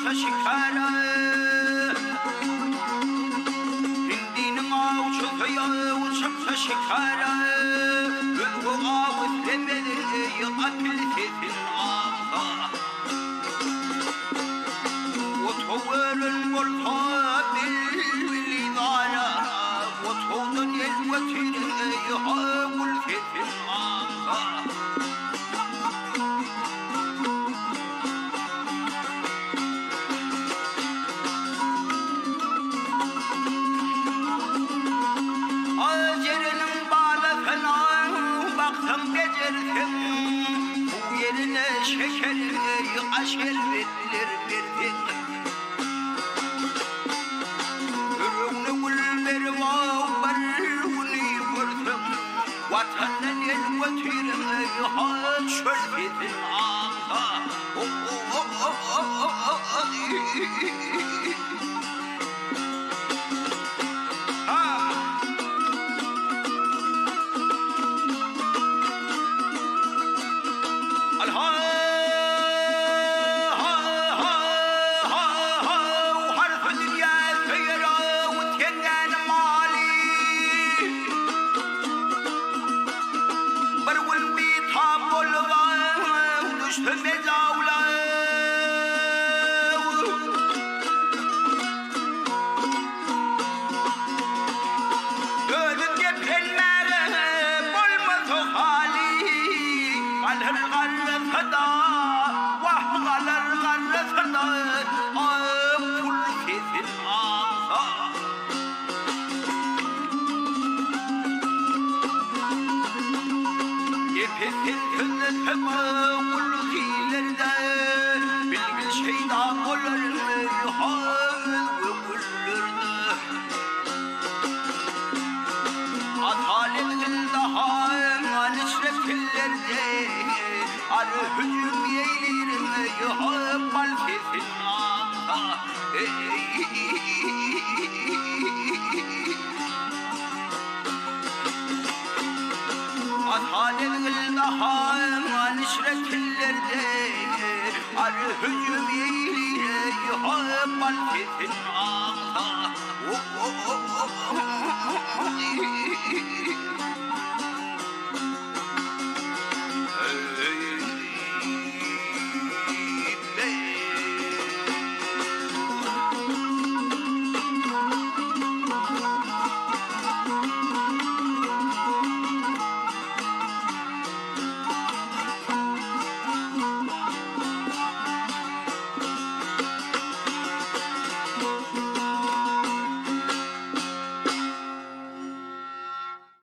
uçaksa şikara Hindinin uçaksa uçaksa şikara Ülgü ağız demeli Yıkatil sesin ağza Otoğurun orta billi dara Otoğun elvetin Yıhavul sesin ağza Bu yerine şekeri aşk elbetler verdin Ürünü gülleri bağırını gördüm Vatanın elbetini haç şöldedin ağza Arı hücum yeylirim yuhabal sesin ağza Athalin daha manişretillerde Arı hücum yeylirim yuhabal sesin ağza